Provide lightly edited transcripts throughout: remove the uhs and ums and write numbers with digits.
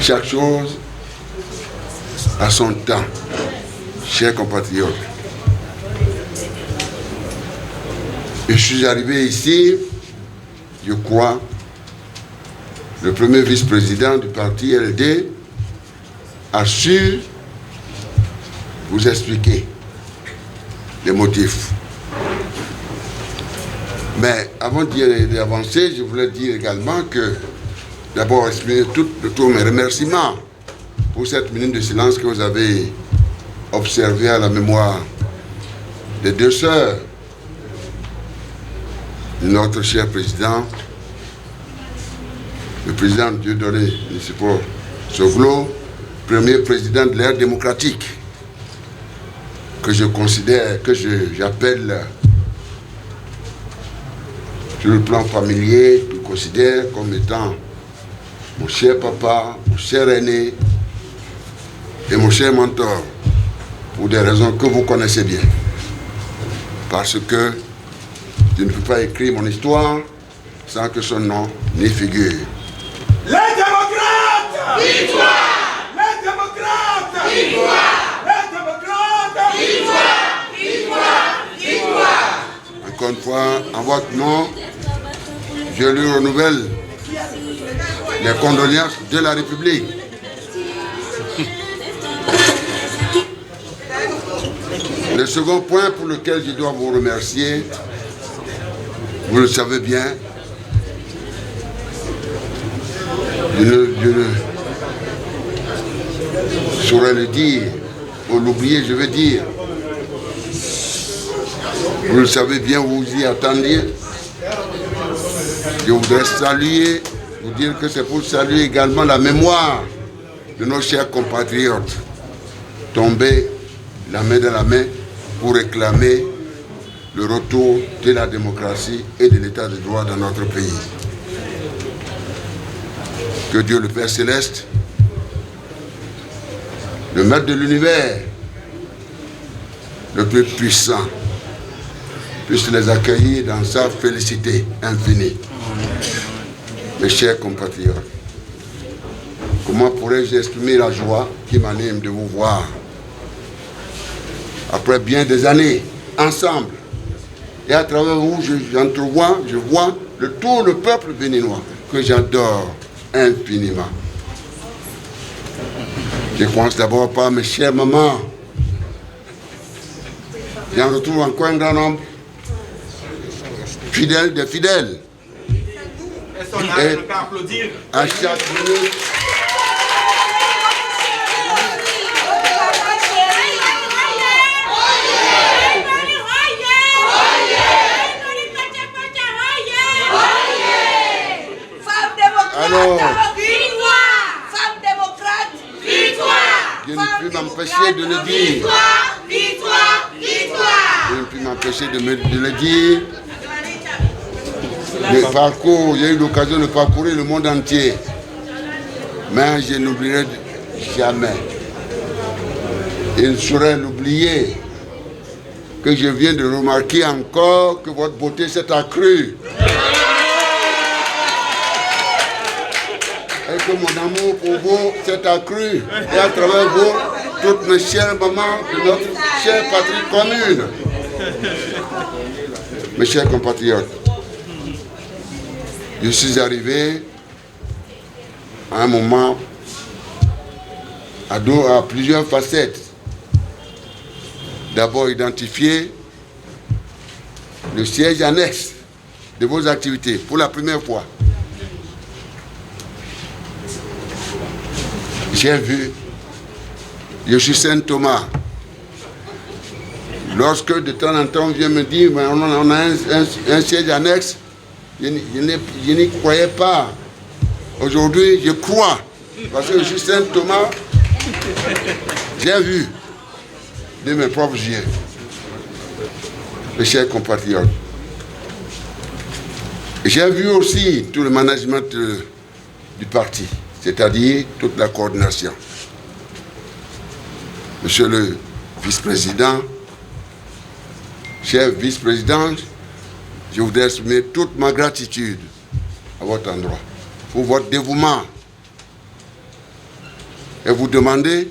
Chaque chose a son temps, chers compatriotes. Et je suis arrivé ici, je crois, le premier vice-président du parti LD a su vous expliquer les motifs. Mais avant d'avancer, je voulais dire également que, d'abord, exprimer tous mes remerciements pour cette minute de silence que vous avez observée à la mémoire des deux sœurs de notre cher président, le président Dieudonné Nicéphore Sovlo, premier président de l'ère démocratique, que je considère, que j'appelle, sur le plan familier, je le considère comme étant mon cher papa, mon cher aîné et mon cher mentor, pour des raisons que vous connaissez bien. Parce que je ne peux pas écrire mon histoire sans que son nom n'y figure. Les démocrates! Victoire! Les démocrates! Victoire! Les démocrates! Victoire! Victoire! Victoire! Encore une fois, en votre nom, je lui renouvelle les condoléances de la République. Le second point pour lequel je dois vous remercier, vous le savez bien, je ne saurais le dire, ou l'oublier, je veux dire. Vous le savez bien, vous y attendiez. Je voudrais saluer, vous dire que c'est pour saluer également la mémoire de nos chers compatriotes tombés la main dans la main pour réclamer le retour de la démocratie et de l'état de droit dans notre pays. Que Dieu le Père Céleste, le Maître de l'univers, le plus puissant, puisse les accueillir dans sa félicité infinie. Mes chers compatriotes, comment pourrais-je exprimer la joie qui m'anime de vous voir après bien des années, ensemble, et à travers vous, j'entrevois, je vois tout le peuple béninois que j'adore infiniment. Je commence d'abord par mes chères mamans. J'en retrouve encore un grand nombre, fidèles des fidèles. Et à chaque minute, alors, Femme démocrate! Victoire! je ne puis m'empêcher de le dire. Victoire! Victoire! Victoire! Je ne puis m'empêcher de le dire. Le parcours, j'ai eu l'occasion de parcourir le monde entier. Mais je n'oublierai jamais. Je ne saurais l'oublier que je viens de remarquer encore que votre beauté s'est accrue. Et que mon amour pour vous s'est accru. Et à travers vous, toutes mes chères mamans de notre chère patrie commune. Mes chers compatriotes, je suis arrivé à un moment à plusieurs facettes. D'abord, identifier le siège annexe de vos activités pour la première fois. J'ai vu, je suis Saint Thomas. Lorsque de temps en temps on vient me dire on a un siège annexe, je n'y croyais pas. Aujourd'hui, je crois, parce que je suis Saint Thomas, j'ai vu de mes propres yeux, mes chers compatriotes. J'ai vu aussi tout le management du parti, c'est-à-dire toute la coordination. Monsieur le vice-président, cher vice-président, je voudrais exprimer toute ma gratitude à votre endroit pour votre dévouement et vous demandez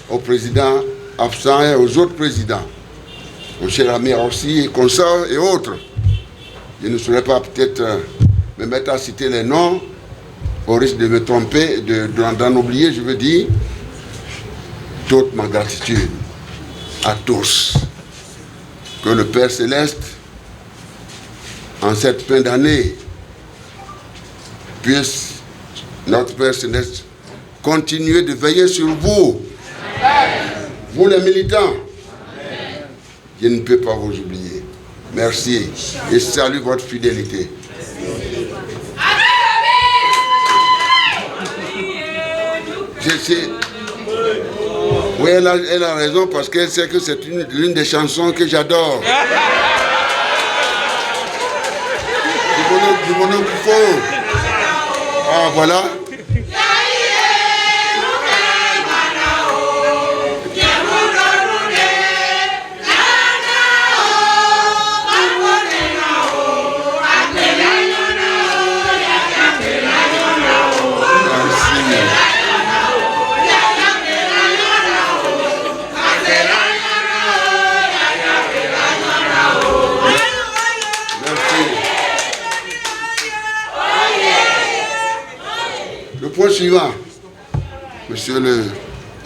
au président absent et aux autres présidents, mon cher ami aussi, et consorts et autres. Je ne saurais pas peut-être me mettre à citer les noms, au risque de me tromper, d'en oublier, je veux dire, toute ma gratitude à tous. Que le Père Céleste, en cette fin d'année, puisse, notre Père Céleste, continuer de veiller sur vous. Vous les militants. Je ne peux pas vous oublier. Merci et salue votre fidélité. Oui, elle a raison parce qu'elle sait que c'est l'une des chansons que j'adore. Du bonhomme qu'il faut. Ah, voilà. Point suivant, Monsieur le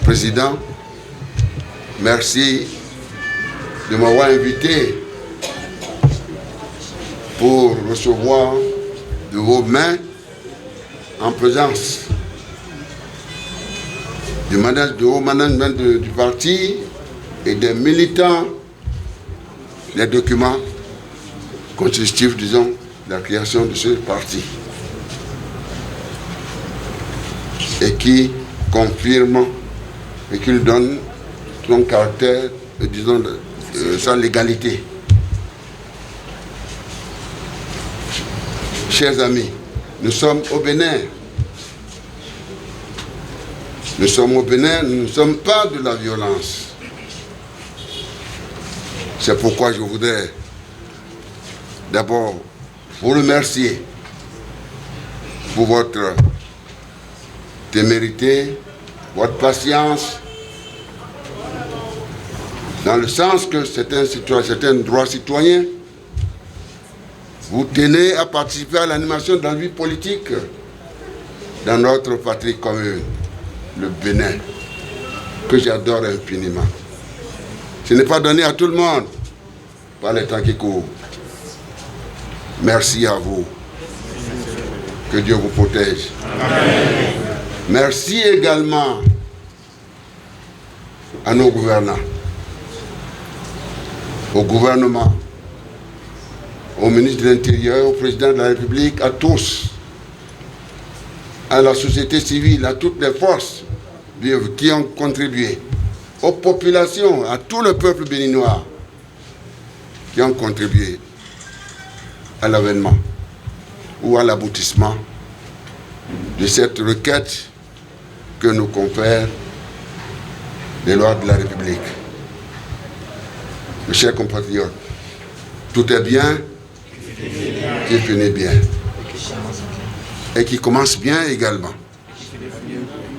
Président, merci de m'avoir invité pour recevoir de vos mains, en présence du haut management du parti et des militants, les documents constitutifs, disons, de la création de ce parti. Et qui confirme et qui lui donne son caractère, disons, sa légalité. Chers amis, nous sommes au Bénin. Nous sommes au Bénin, nous ne sommes pas de la violence. C'est pourquoi je voudrais d'abord vous remercier pour votre témérité, votre patience, dans le sens que c'est un droit citoyen. Vous tenez à participer à l'animation de la vie politique dans notre patrie commune, le Bénin, que j'adore infiniment. Ce n'est pas donné à tout le monde par les temps qui courent. Merci à vous. Que Dieu vous protège. Amen. Merci également à nos gouvernants, au gouvernement, au ministre de l'Intérieur, au président de la République, à tous, à la société civile, à toutes les forces vives qui ont contribué, aux populations, à tout le peuple béninois qui ont contribué à l'avènement ou à l'aboutissement de cette requête que nous confèrent les lois de la République. Mes chers compatriotes, tout est bien qui finit bien. Et qui commence bien également.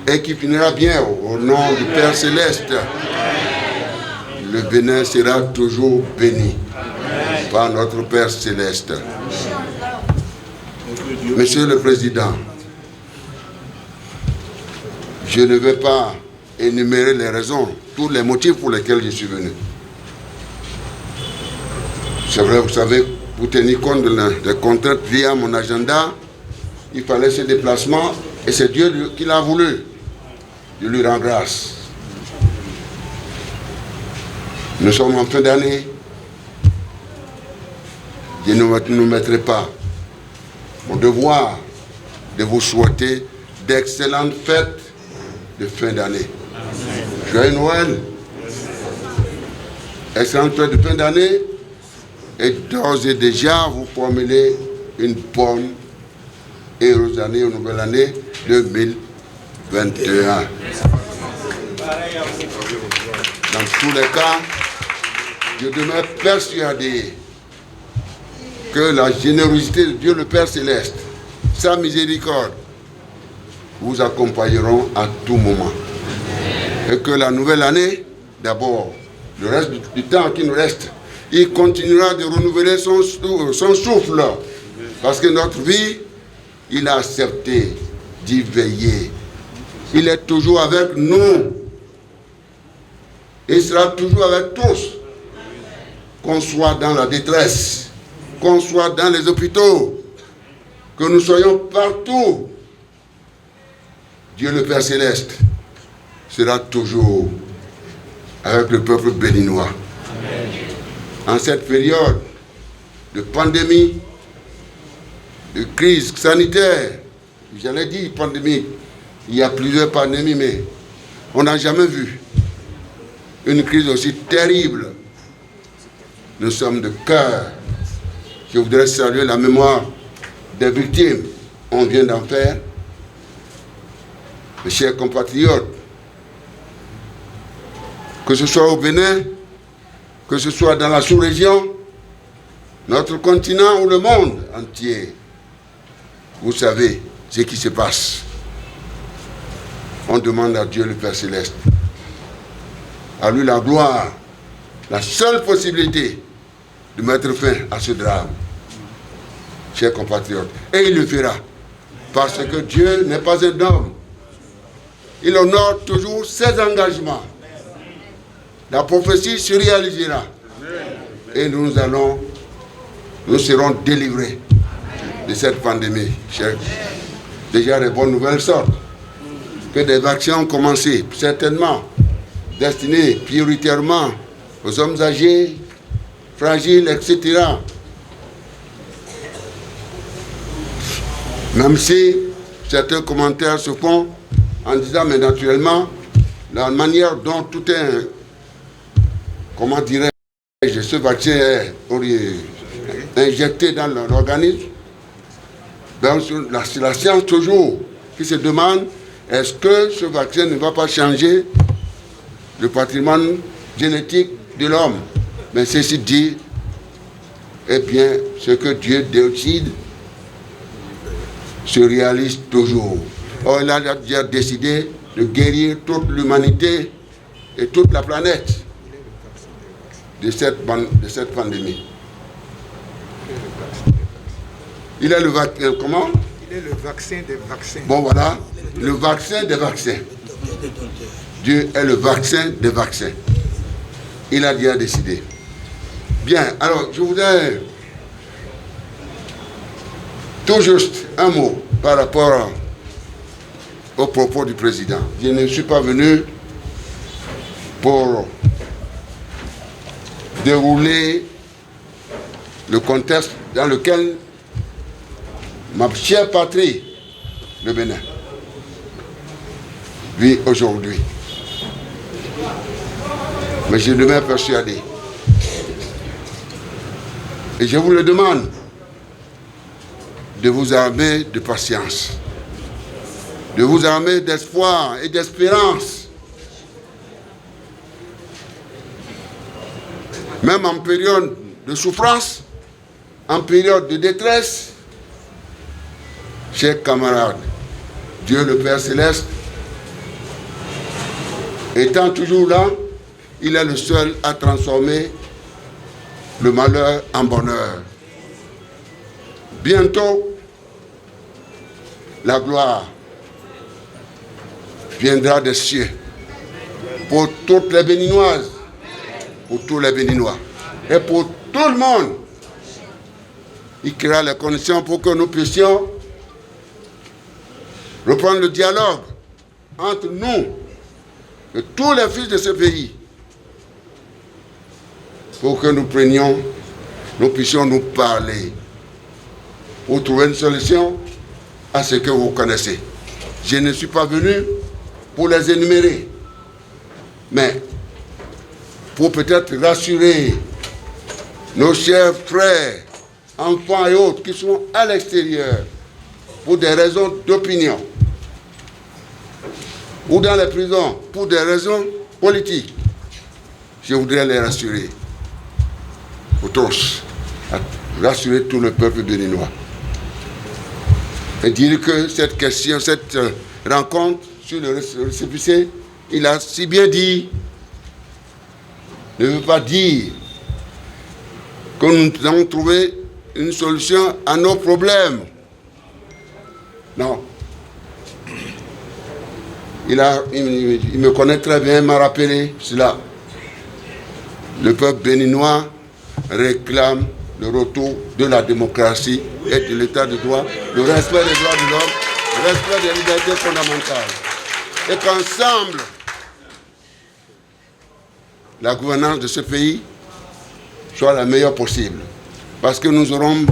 Et qui finira bien au nom du Père Céleste. Le Bénin sera toujours béni par notre Père Céleste. Monsieur le Président, je ne vais pas énumérer les raisons, tous les motifs pour lesquels je suis venu. C'est vrai, vous savez, pour tenir compte des contraintes liées à mon agenda, il fallait ce déplacement et c'est Dieu qui l'a voulu. Je lui rends grâce. Nous sommes en fin d'année. Je ne mettrai pas mon devoir de vous souhaiter d'excellentes fêtes de fin d'année. Joyeux Noël. Excellentes fêtes de fin d'année. Et d'ores et déjà, vous formulez une bonne et heureuse année, une nouvelle année 2021. Dans tous les cas, je demeure persuadé que la générosité de Dieu le Père Céleste, sa miséricorde, vous accompagneront à tout moment. Et que la nouvelle année, d'abord, le reste du temps qui nous reste, il continuera de renouveler son souffle. Parce que notre vie, il a accepté d'y veiller. Il est toujours avec nous. Il sera toujours avec tous. Qu'on soit dans la détresse, qu'on soit dans les hôpitaux, que nous soyons partout. Dieu le Père Céleste sera toujours avec le peuple béninois. Amen. En cette période de pandémie, de crise sanitaire, j'allais dire pandémie, il y a plusieurs pandémies, mais on n'a jamais vu une crise aussi terrible. Nous sommes de cœur. Je voudrais saluer la mémoire des victimes. On vient d'en faire. Mes chers compatriotes, que ce soit au Bénin, que ce soit dans la sous-région, notre continent ou le monde entier, vous savez ce qui se passe. On demande à Dieu le Père Céleste, à lui la gloire, la seule possibilité de mettre fin à ce drame, chers compatriotes. Et il le fera, parce que Dieu n'est pas un homme. Il honore toujours ses engagements. La prophétie se réalisera. Et nous serons délivrés de cette pandémie. Déjà, les bonnes nouvelles sortent. Que des vaccins ont commencé, certainement, destinés prioritairement aux hommes âgés, fragiles, etc. Même si certains commentaires se font en disant, mais naturellement, la manière dont tout est, comment dirais-je, ce vaccin est injecté dans l'organisme, ben, c'est la science toujours qui se demande, est-ce que ce vaccin ne va pas changer le patrimoine génétique de l'homme? Mais ceci dit, eh bien, ce que Dieu décide se réalise toujours. Or, il a déjà décidé de guérir toute l'humanité et toute la planète de cette pandémie. Il est le vaccin, comment? Il est le vaccin des vaccins. Bon, voilà, le vaccin des vaccins. Dieu est le vaccin des vaccins. Il a déjà décidé. Bien, alors, je voudrais tout juste un mot par rapport aux propos du président. Je ne suis pas venu pour dérouler le contexte dans lequel ma chère patrie, le Bénin, vit aujourd'hui. Mais je demeure persuadé. Et je vous le demande de vous armer de patience, de vous armer d'espoir et d'espérance. Même en période de souffrance, en période de détresse, chers camarades, Dieu le Père Céleste, étant toujours là, il est le seul à transformer le malheur en bonheur. Bientôt, la gloire viendra des cieux pour toutes les Béninoises, pour tous les Béninois et pour tout le monde. Il créera les conditions pour que nous puissions reprendre le dialogue entre nous et tous les fils de ce pays pour que nous puissions nous parler pour trouver une solution à ce que vous connaissez. Je ne suis pas venu pour les énumérer, mais pour peut-être rassurer nos chers frères, enfants et autres qui sont à l'extérieur pour des raisons d'opinion ou dans les prisons pour des raisons politiques. Je voudrais les rassurer, pour tous, rassurer tout le peuple béninois. Et dire que cette question, rencontre sur le récépissé, il a si bien dit, ne veut pas dire que nous avons trouvé une solution à nos problèmes. Non. Il me connaît très bien, il m'a rappelé cela. Le peuple béninois réclame le retour de la démocratie et de l'état de droit, le respect des droits de l'homme, le respect des libertés fondamentales. Et qu'ensemble, la gouvernance de ce pays soit la meilleure possible. Parce que nous aurons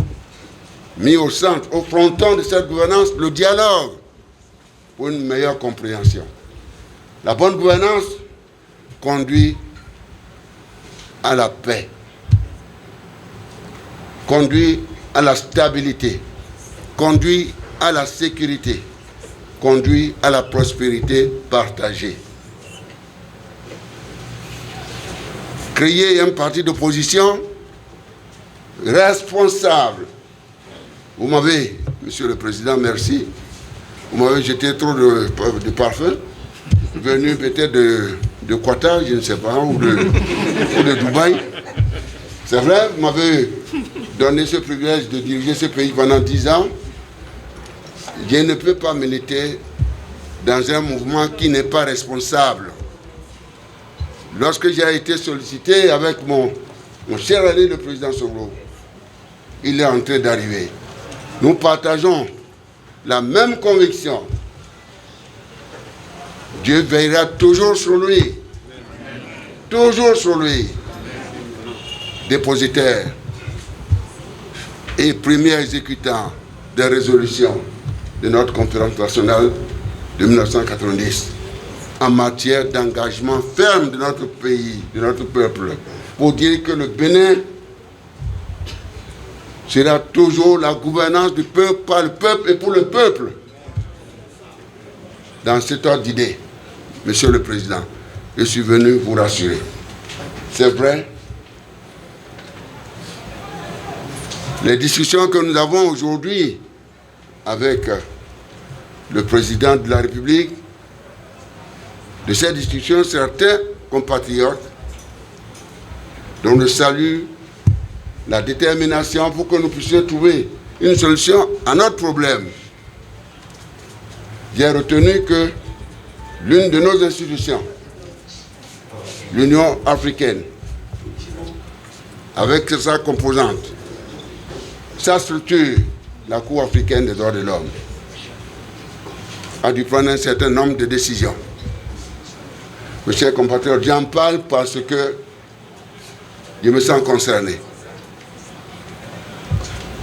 mis au centre, au fronton de cette gouvernance, le dialogue pour une meilleure compréhension. La bonne gouvernance conduit à la paix, conduit à la stabilité, conduit à la sécurité, conduit à la prospérité partagée. Créer un parti d'opposition responsable. Vous m'avez, Monsieur le Président, merci. Vous m'avez jeté trop de parfum, venu peut-être de Qatar, je ne sais pas, ou de Dubaï. C'est vrai, vous m'avez donné ce privilège de diriger ce pays pendant 10 ans. Je ne peux pas militer dans un mouvement qui n'est pas responsable. Lorsque j'ai été sollicité avec mon cher ami le président Soglo, il est en train d'arriver. Nous partageons la même conviction. Dieu veillera toujours sur lui. Toujours sur lui. Dépositaire et premier exécutant des résolutions de notre conférence nationale de 1990 en matière d'engagement ferme de notre pays, de notre peuple, pour dire que le Bénin sera toujours la gouvernance du peuple, par le peuple et pour le peuple. Dans cet ordre d'idée, Monsieur le Président, je suis venu vous rassurer. C'est vrai, les discussions que nous avons aujourd'hui avec le Président de la République, de ces discussions, certains compatriotes dont je salue la détermination pour que nous puissions trouver une solution à notre problème. J'ai retenu que l'une de nos institutions, l'Union africaine, avec sa composante, sa structure, la Cour africaine des droits de l'homme, a dû prendre un certain nombre de décisions. Mes chers compatriotes, j'en parle parce que je me sens concerné.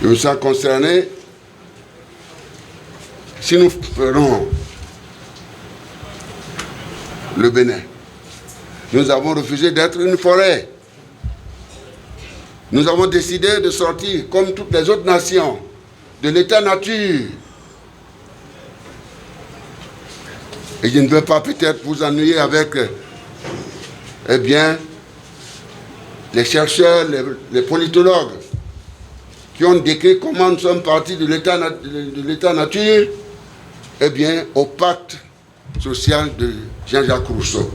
Je me sens concerné si nous ferons le Bénin. Nous avons refusé d'être une forêt. Nous avons décidé de sortir, comme toutes les autres nations, de l'état nature. Et je ne veux pas peut-être vous ennuyer avec, eh bien, les chercheurs, les politologues, qui ont décrit comment nous sommes partis de l'état nature, eh bien, au pacte social de Jean-Jacques Rousseau,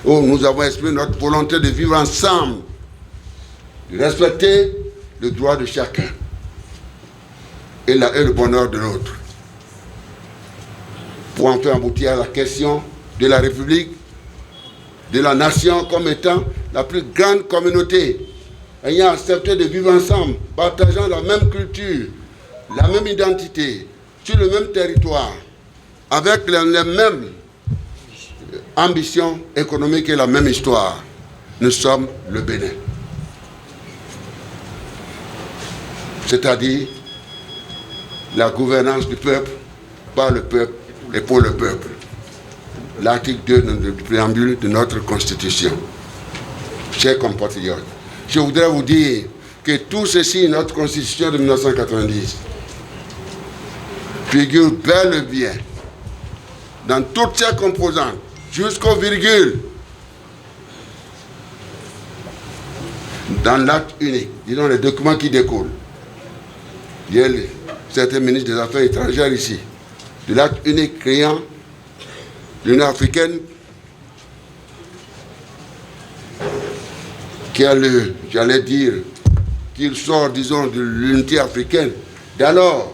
où nous avons exprimé notre volonté de vivre ensemble, de respecter le droit de chacun et le bonheur de l'autre, pour enfin aboutir à la question de la République, de la nation comme étant la plus grande communauté, ayant accepté de vivre ensemble, partageant la même culture, la même identité, sur le même territoire, avec les mêmes ambitions économiques et la même histoire. Nous sommes le Bénin. C'est-à-dire la gouvernance du peuple, par le peuple et pour le peuple. L'article 2 du préambule de notre Constitution. Chers compatriotes, je voudrais vous dire que tout ceci, notre Constitution de 1990, figure bel et bien dans toutes ses composantes, jusqu'aux virgules, dans l'acte unique, disons les documents qui découlent. Il y a certains ministres des Affaires étrangères ici, de l'acte unique créant l'Union africaine qui a le, j'allais dire, qu'il sort, disons, de l'unité africaine d'alors.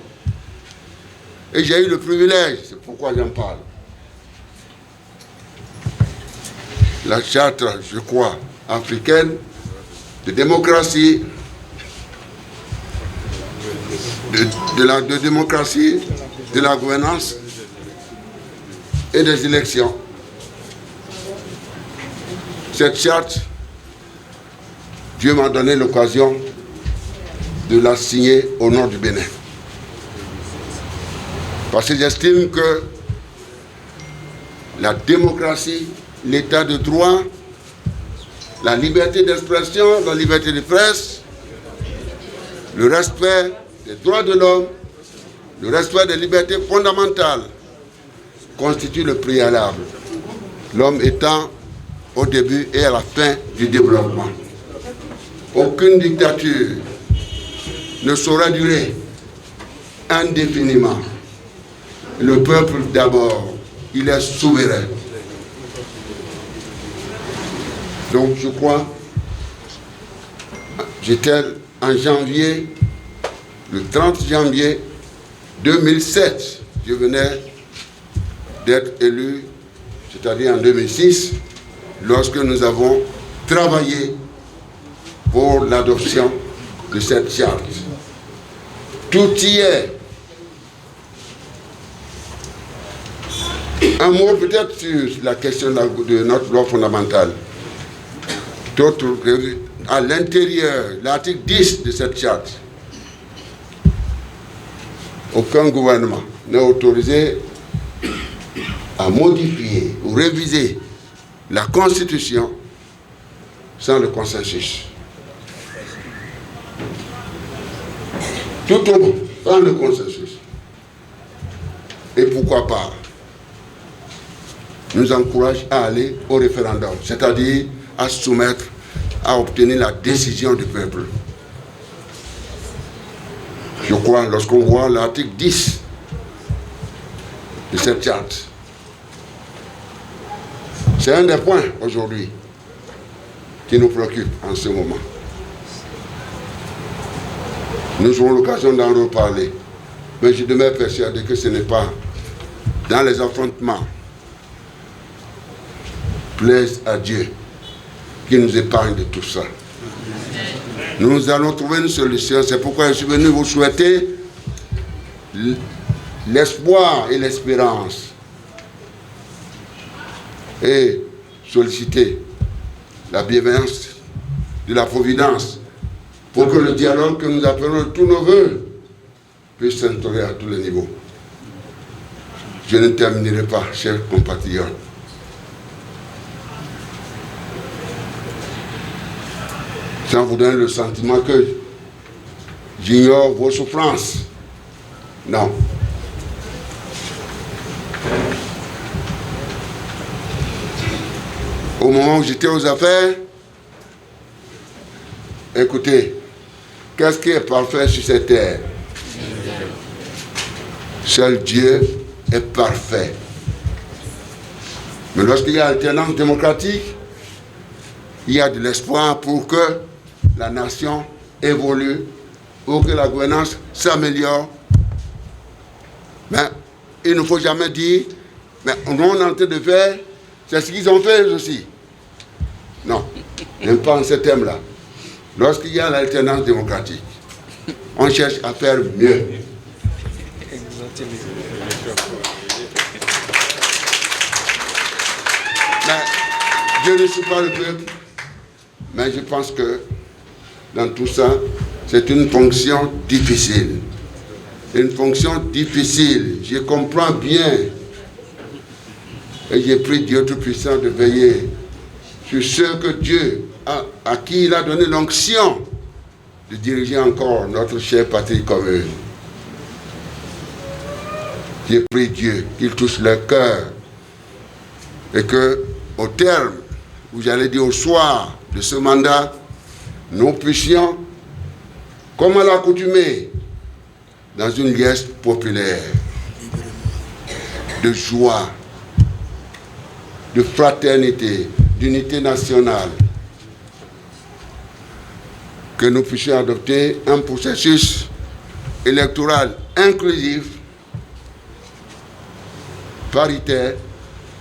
Et j'ai eu le privilège, c'est pourquoi j'en parle. La charte, je crois, africaine de démocratie, de démocratie, de la gouvernance et des élections. Cette charte, Dieu m'a donné l'occasion de la signer au nom du Bénin. Parce que j'estime que la démocratie, l'état de droit, la liberté d'expression, la liberté de presse, le respect des droits de l'homme, le respect des libertés fondamentales constituent le préalable. L'homme étant au début et à la fin du développement. Aucune dictature ne saura durer indéfiniment. Le peuple d'abord, il est souverain. Donc je crois, j'étais en janvier, le 30 janvier 2007, je venais d'être élu, c'est-à-dire en 2006, lorsque nous avons travaillé pour l'adoption de cette charte. Tout y est. Un mot peut-être sur la question de notre loi fondamentale. À l'intérieur, l'article 10 de cette charte, aucun gouvernement n'est autorisé à modifier ou réviser la Constitution sans le consensus. Tout au monde, sans le consensus. Et pourquoi pas nous encourage à aller au référendum, c'est-à-dire à soumettre, à obtenir la décision du peuple. Je crois, lorsqu'on voit l'article 10 de cette charte, c'est un des points aujourd'hui qui nous préoccupe en ce moment. Nous aurons l'occasion d'en reparler, mais je demeure persuadé que ce n'est pas dans les affrontements plaise à Dieu qui nous épargne de tout ça. Nous allons trouver une solution. C'est pourquoi je suis venu vous souhaiter l'espoir et l'espérance et solliciter la bienveillance de la providence pour que le dialogue que nous appelons de tous nos voeux puisse s'instaurer à tous les niveaux. Je ne terminerai pas, chers compatriotes. Sans vous donner le sentiment que j'ignore vos souffrances. Non. Au moment où j'étais aux affaires, écoutez, qu'est-ce qui est parfait sur cette terre? Seul Dieu est parfait. Mais lorsqu'il y a alternance démocratique, il y a de l'espoir pour que la nation évolue, pour que la gouvernance s'améliore. Mais il ne faut jamais dire, mais on est en train de faire, c'est ce qu'ils ont fait aussi. Non, même pas en ce thème-là. Lorsqu'il y a l'alternance démocratique, on cherche à faire mieux. Mais je ne suis pas le peuple, mais je pense que dans tout ça, c'est une fonction difficile. Une fonction difficile. Je comprends bien. Et j'ai pris Dieu Tout-Puissant de veiller sur ceux que Dieu à qui il a donné l'onction de diriger encore notre chère patrie commune. J'ai pris Dieu qu'il touche leur cœur et que au terme, ou j'allais dire au soir de ce mandat, nous puissions, comme à l'accoutumée, dans une liesse populaire, de joie, de fraternité, d'unité nationale, que nous puissions adopter un processus électoral inclusif, paritaire,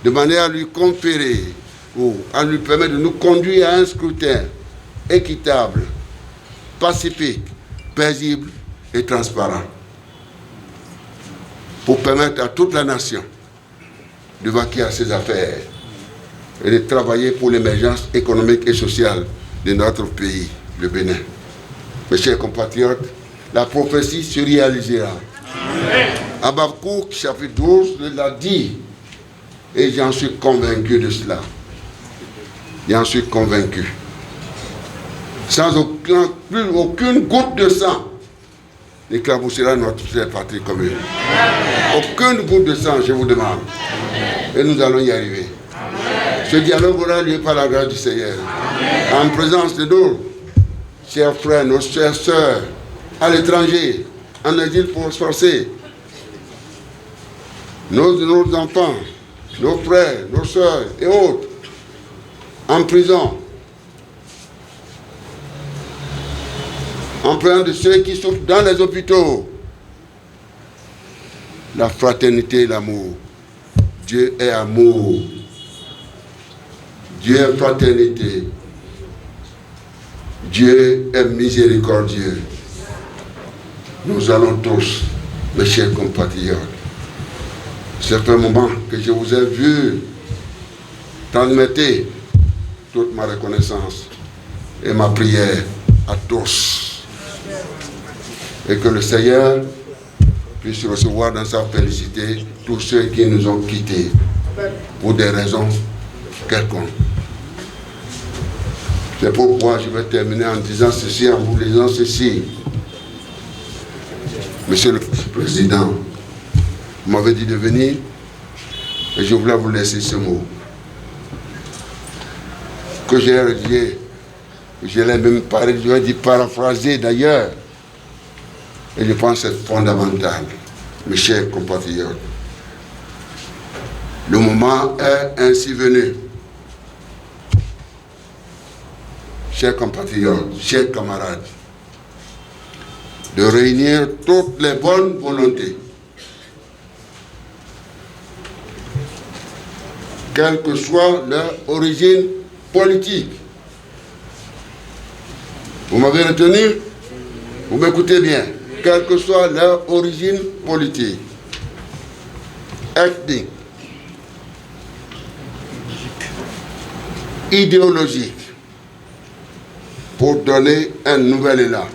de manière à lui conférer ou à lui permettre de nous conduire à un scrutin équitable, pacifique, paisible et transparent, pour permettre à toute la nation de vaquer à ses affaires et de travailler pour l'émergence économique et sociale de notre pays, le Bénin. Mes chers compatriotes, la prophétie se réalisera. Habakkuk chapitre 12 l'a dit, et j'en suis convaincu de cela. J'en suis convaincu. Sans plus aucune goutte de sang n'éclaboussera notre chère patrie commune. Aucune goutte de sang, je vous demande. Et nous allons y arriver. Ce dialogue aura lieu par la grâce du Seigneur. En présence de nos chers frères, nos chères sœurs, à l'étranger, en exil forcé, nos enfants, nos frères, nos sœurs et autres, en prison, en prenant de ceux qui souffrent dans les hôpitaux. La fraternité et l'amour. Dieu est amour. Dieu est fraternité. Dieu est miséricordieux. Nous allons tous, mes chers compatriotes, c'est un moment que je vous ai vu, transmettez toute ma reconnaissance et ma prière à tous. Et que le Seigneur puisse recevoir dans sa félicité tous ceux qui nous ont quittés pour des raisons quelconques. C'est pourquoi je vais terminer en disant ceci, en vous disant ceci. Monsieur le Président, vous m'avez dit de venir et je voulais vous laisser ce mot. Que j'ai rédigé, je l'ai même paraphrasé d'ailleurs. Et je pense que c'est fondamental, mes chers compatriotes. Le moment est ainsi venu. Chers compatriotes, chers camarades, de réunir toutes les bonnes volontés, quelle que soit leur origine politique. Vous m'avez retenu? Vous m'écoutez bien? Quelle que soit leur origine politique, ethnique, idéologique, pour donner un nouvel élan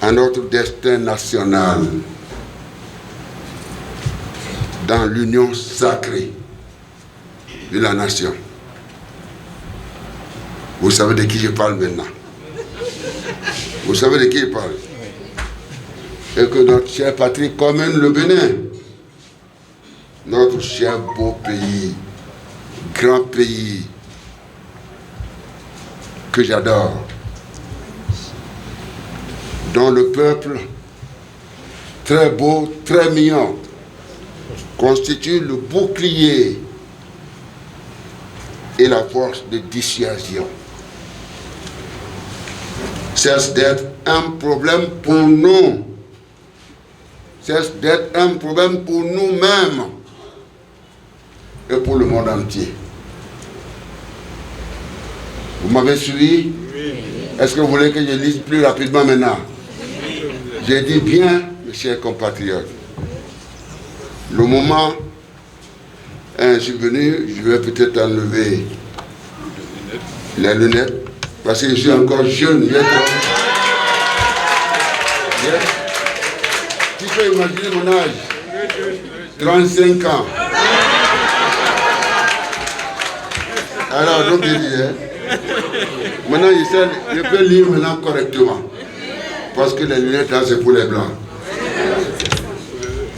à notre destin national dans l'union sacrée de la nation. Vous savez de qui je parle maintenant? Vous savez de qui je parle? Et que notre chère patrie commune, le Bénin, notre cher beau pays, grand pays, que j'adore, dont le peuple, très beau, très mignon, constitue le bouclier et la force de dissuasion. Cesse d'être un problème pour nous, cesse d'être un problème pour nous-mêmes et pour le monde entier. Vous m'avez suivi? Oui. Est-ce que vous voulez que je lise plus rapidement maintenant? J'ai dit bien, mes chers compatriotes, le moment est ainsi venu. Je vais peut-être enlever les lunettes parce que je suis encore jeune. Tu peux imaginer mon âge? 35 ans. Alors, donc je disais, maintenant je peux lire maintenant correctement. Parce que les lunettes là c'est pour les blancs.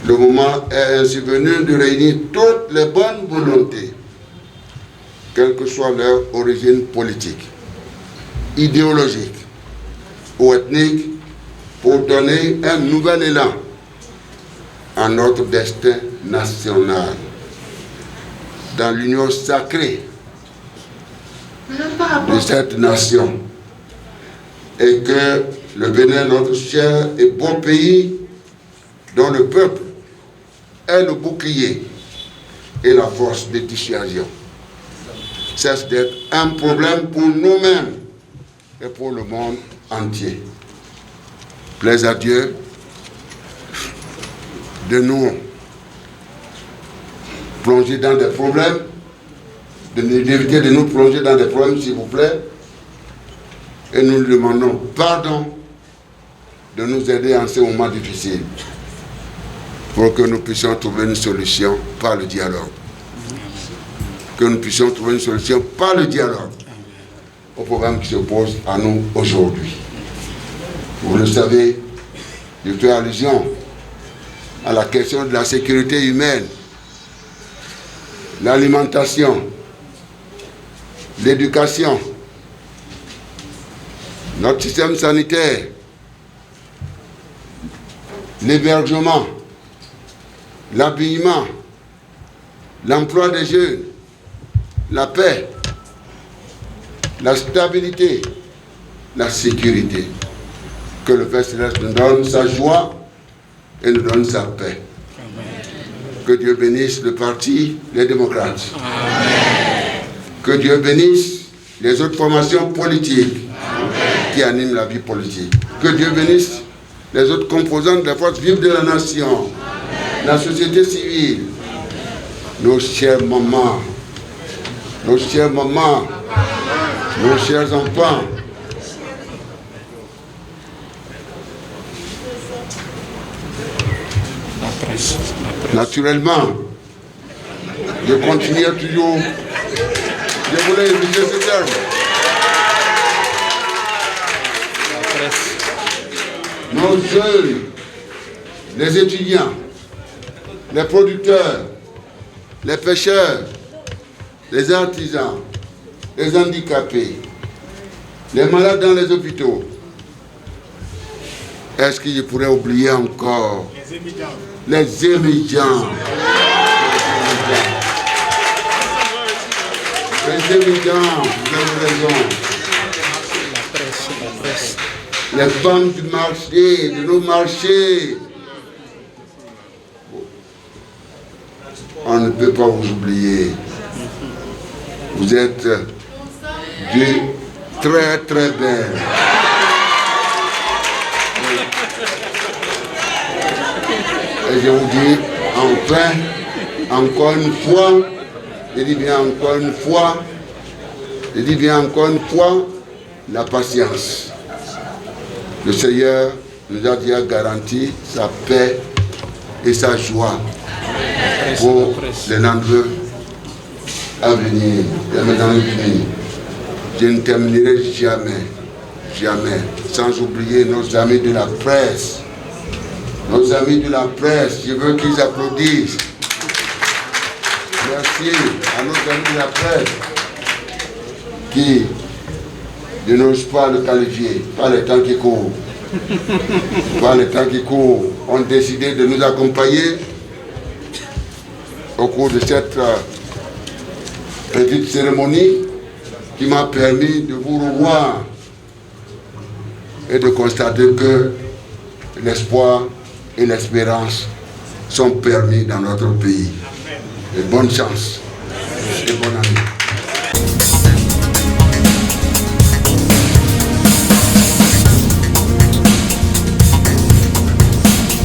Le moment est ainsi venu de réunir toutes les bonnes volontés, quelle que soit leur origine politique, idéologique ou ethnique, pour donner un nouvel élan à notre destin national dans l'union sacrée de cette nation et que le Bénin, notre cher et beau pays, dont le peuple est le bouclier et la force de dissuasion, cesse d'être un problème pour nous-mêmes et pour le monde entier. Plaise à Dieu de nous plonger dans des problèmes, d'éviter de nous plonger dans des problèmes, s'il vous plaît, et nous lui demandons pardon de nous aider en ces moments difficiles pour que nous puissions trouver une solution par le dialogue. Que nous puissions trouver une solution par le dialogue au problème qui se pose à nous aujourd'hui. Vous le savez, je fais allusion à la question de la sécurité humaine, l'alimentation, l'éducation, notre système sanitaire, l'hébergement, l'habillement, l'emploi des jeunes, la paix, la stabilité, la sécurité. Que le Père Céleste nous donne sa joie et nous donne sa paix. Amen. Que Dieu bénisse le parti, les démocrates. Amen. Que Dieu bénisse les autres formations politiques. Amen. Qui animent la vie politique. Que Dieu bénisse les autres composantes de la force vive de la nation. Amen. La société civile. Nos chers mamans, nos chers mamans, nos chers enfants. Naturellement, je continue toujours. Je voulais éviter ce terme. Nos jeunes, les étudiants, les producteurs, les pêcheurs, les artisans, les handicapés, les malades dans les hôpitaux. Est-ce que je pourrais oublier encore les émigrants? Les émigrants, vous avez raison. Les femmes du marché, de nos marchés. On ne peut pas vous oublier. Vous êtes très très belles. Et je vous dis, enfin, encore une fois, je dis bien encore une fois, je dis bien encore une fois, la patience. Le Seigneur nous a déjà garanti sa paix et sa joie pour les lendemains à venir. Je ne terminerai jamais, sans oublier nos amis de la presse. Nos amis de la presse, je veux qu'ils applaudissent. Merci à nos amis de la presse qui ne n'osent pas le qualifier, pas les temps qui courent. Pas les temps qui courent, ont décidé de nous accompagner au cours de cette petite cérémonie qui m'a permis de vous revoir et de constater que l'espoir et l'espérance sont permis dans notre pays. Et bonne chance et bonne année.